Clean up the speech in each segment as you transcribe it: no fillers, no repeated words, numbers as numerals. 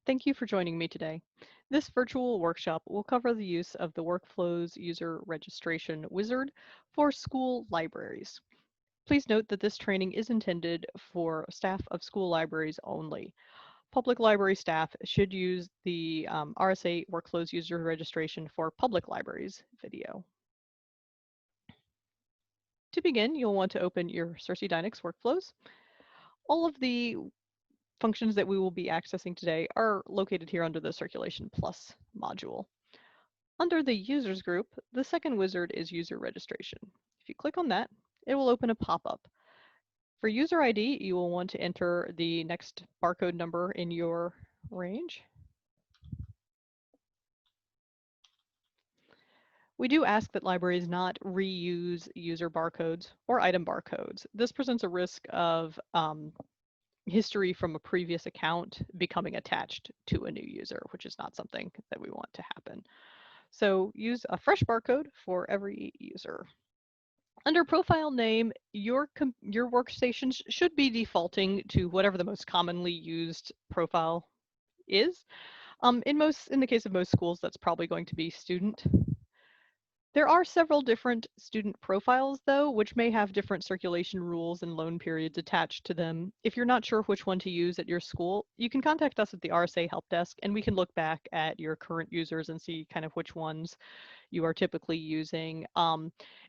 Thank you for joining me today. This virtual workshop will cover the use of the WorkFlows user registration wizard for school libraries. Please note that this training is intended for staff of school libraries only. Public library staff should use the RSA WorkFlows user registration for public libraries video. To begin, you'll want to open your Cersei Dynix workflows. All of the functions that we will be accessing today are located here under the Circulation Plus module. Under the Users group, the second wizard is User Registration. If you click on that, it will open a pop-up. For user ID, you will want to enter the next barcode number in your range. We do ask that libraries not reuse user barcodes or item barcodes. This presents a risk of history from a previous account becoming attached to a new user, which is not something that we want to happen. So use a fresh barcode for every user. Under profile name, your workstations should be defaulting to whatever the most commonly used profile is. In the case of most schools, that's probably going to be student. There are several different student profiles, though, which may have different circulation rules and loan periods attached to them. If you're not sure which one to use at your school, you can contact us at the RSA Help Desk, and we can look back at your current users and see kind of which ones you are typically using.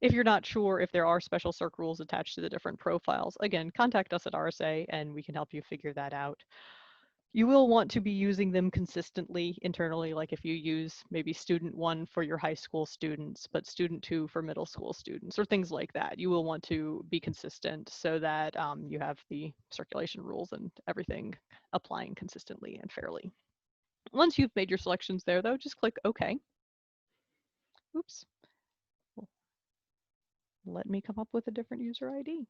If you're not sure if there are special circ rules attached to the different profiles, again, contact us at RSA, and we can help you figure that out. You will want to be using them consistently internally, like if you use maybe student 1 for your high school students, but student 2 for middle school students, or things like that. You will want to be consistent so that you have the circulation rules and everything applying consistently and fairly. Once you've made your selections there, though, just click OK. Oops. Let me come up with a different user ID.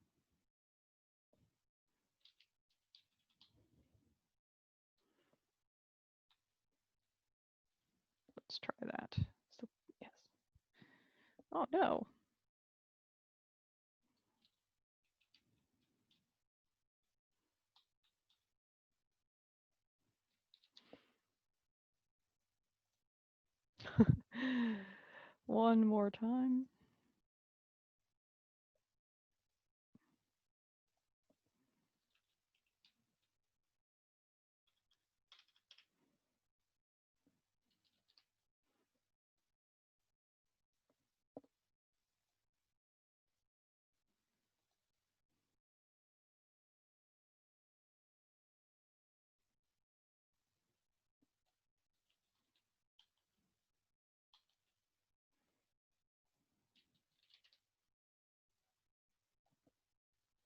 Let's try that. So, yes. Oh, no. One more time.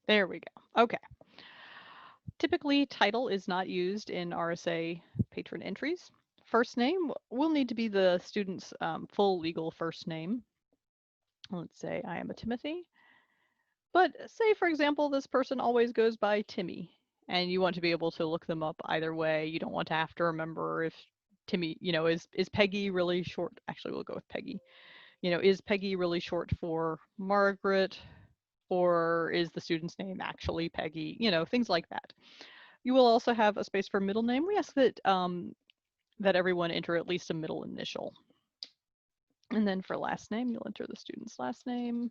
There we go. Okay. Typically, title is not used in RSA patron entries. First name will need to be the student's full legal first name. Let's say I am a Timothy. But say, for example, this person always goes by Timmy, and you want to be able to look them up either way. You don't want to have to remember if Timmy, is Peggy really short? Actually, we'll go with Peggy. Is Peggy really short for Margaret? Or is the student's name actually Peggy? Things like that. You will also have a space for middle name. We ask that everyone enter at least a middle initial. And then for last name, you'll enter the student's last name.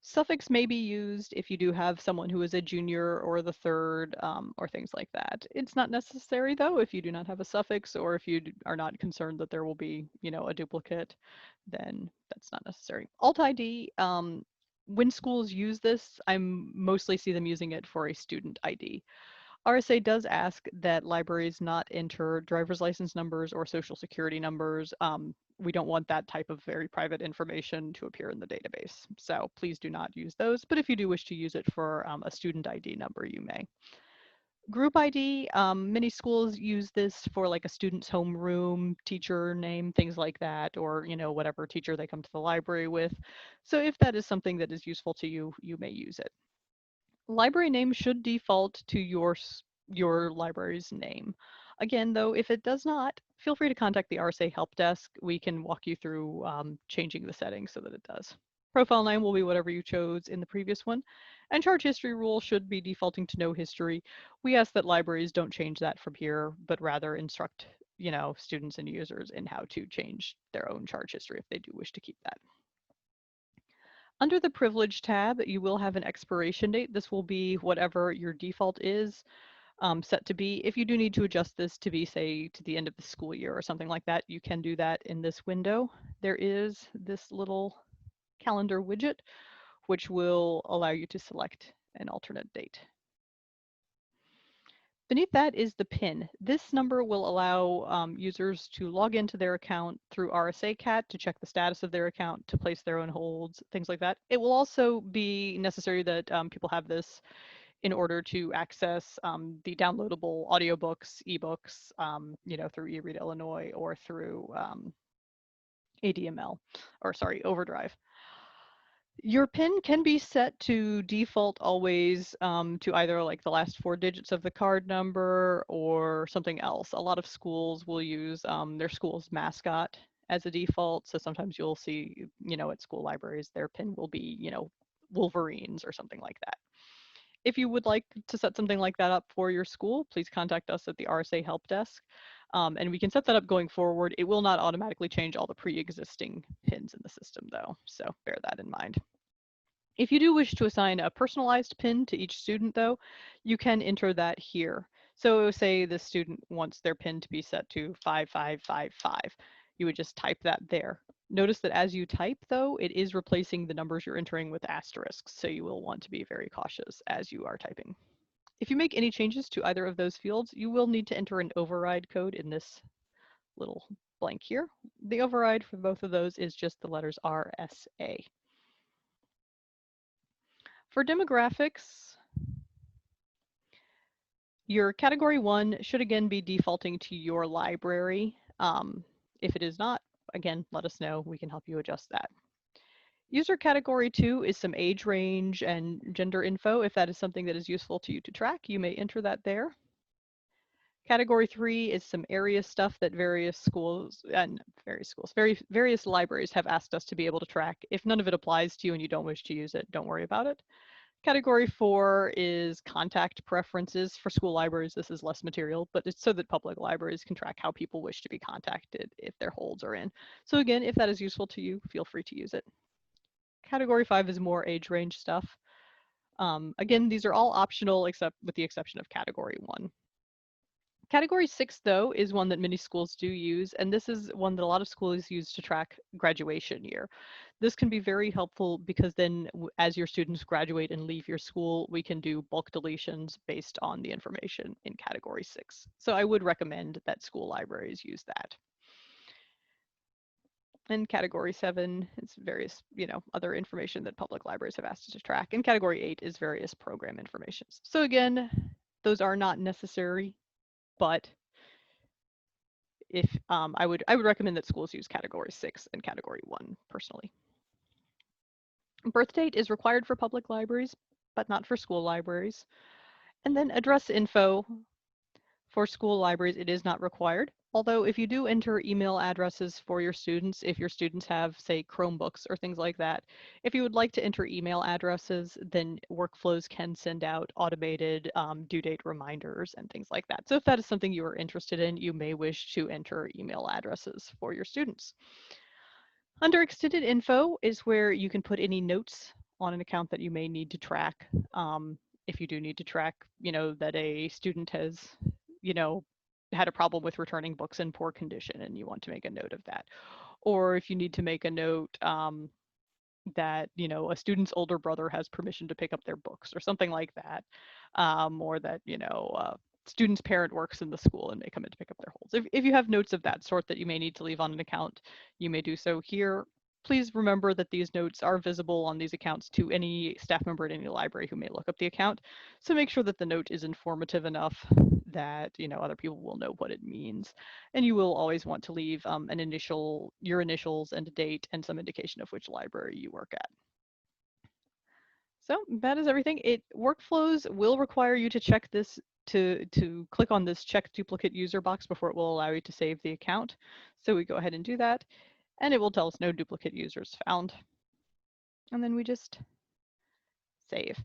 Suffix may be used if you do have someone who is a junior or the third, or things like that. It's not necessary, though, if you do not have a suffix or if you are not concerned that there will be, a duplicate, then that's not necessary. Alt ID, when schools use this, I mostly see them using it for a student ID. RSA does ask that libraries not enter driver's license numbers or social security numbers. We don't want that type of very private information to appear in the database. So please do not use those. But if you do wish to use it for a student ID number, you may. Group ID, many schools use this for like a student's homeroom, teacher name, things like that, or whatever teacher they come to the library with. So if that is something that is useful to you, you may use it. Library name should default to your library's name. Again, though, if it does not, feel free to contact the RSA help desk. We can walk you through changing the settings so that it does. Profile name will be whatever you chose in the previous one. And charge history rule should be defaulting to no history. We ask that libraries don't change that from here, but rather instruct, students and users in how to change their own charge history if they do wish to keep that. Under the privilege tab, you will have an expiration date. This will be whatever your default is set to be. If you do need to adjust this to be, say, to the end of the school year or something like that, you can do that in this window. There is this little calendar widget, which will allow you to select an alternate date. Beneath that is the PIN. This number will allow users to log into their account through RSA CAT to check the status of their account, to place their own holds, things like that. It will also be necessary that people have this in order to access the downloadable audiobooks, ebooks, through eRead Illinois or through ADML, or sorry, Overdrive. Your PIN can be set to default always to either like the last 4 digits of the card number or something else. A lot of schools will use their school's mascot as a default. So sometimes you'll see, at school libraries, their PIN will be, Wolverines or something like that. If you would like to set something like that up for your school, please contact us at the RSA Help Desk, and we can set that up going forward. It will not automatically change all the pre-existing pins in the system, though, so bear that in mind. If you do wish to assign a personalized pin to each student, though, you can enter that here. So say the student wants their pin to be set to 5555. You would just type that there. Notice that as you type, though, it is replacing the numbers you're entering with asterisks, so you will want to be very cautious as you are typing. If you make any changes to either of those fields, you will need to enter an override code in this little blank here. The override for both of those is just the letters RSA. For demographics, your category 1 should again be defaulting to your library. If it is not, again, let us know. We can help you adjust that. User category 2 is some age range and gender info. If that is something that is useful to you to track, you may enter that there. Category 3 is some area stuff that various libraries have asked us to be able to track. If none of it applies to you and you don't wish to use it, don't worry about it. Category 4 is contact preferences. For school libraries, this is less material, but it's so that public libraries can track how people wish to be contacted if their holds are in. So again, if that is useful to you, feel free to use it. Category 5 is more age range stuff. Again, these are all optional except with the exception of category 1. Category 6, though, is one that many schools do use, and this is one that a lot of schools use to track graduation year. This can be very helpful because then as your students graduate and leave your school, we can do bulk deletions based on the information in Category 6. So I would recommend that school libraries use that. And Category 7 is various, other information that public libraries have asked us to track. And Category 8 is various program information. So again, those are not necessary, but if I would recommend that schools use Category 6 and Category 1 personally. Birth date is required for public libraries, but not for school libraries. And then address info for school libraries, it is not required. Although if you do enter email addresses for your students, if your students have, say, Chromebooks or things like that, if you would like to enter email addresses, then WorkFlows can send out automated due date reminders and things like that. So if that is something you are interested in, you may wish to enter email addresses for your students. Under extended info is where you can put any notes on an account that you may need to track. If you do need to track, that a student has, had a problem with returning books in poor condition and you want to make a note of that. Or if you need to make a note that, a student's older brother has permission to pick up their books or something like that. Or that, student's parent works in the school and may come in to pick up their holds. If you have notes of that sort that you may need to leave on an account, you may do so here. Please remember that these notes are visible on these accounts to any staff member at any library who may look up the account. So make sure that the note is informative enough that other people will know what it means. And you will always want to leave your initials and a date and some indication of which library you work at. So that is everything. WorkFlows will require you to check this to click on this check duplicate user box before it will allow you to save the account. So we go ahead and do that, and it will tell us no duplicate users found. And then we just save.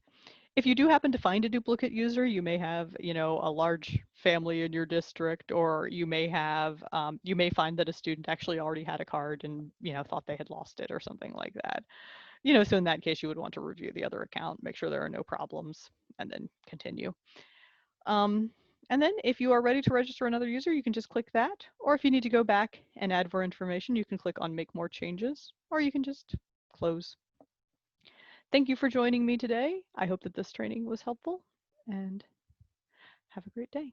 If you do happen to find a duplicate user, you may have, a large family in your district, or you may find that a student actually already had a card and, thought they had lost it or something like that. So in that case, you would want to review the other account, make sure there are no problems, and then continue. Um, and then if you are ready to register another user, you can just click that. Or if you need to go back and add more information, you can click on Make More Changes, or you can just close. Thank you for joining me today. I hope that this training was helpful, and have a great day.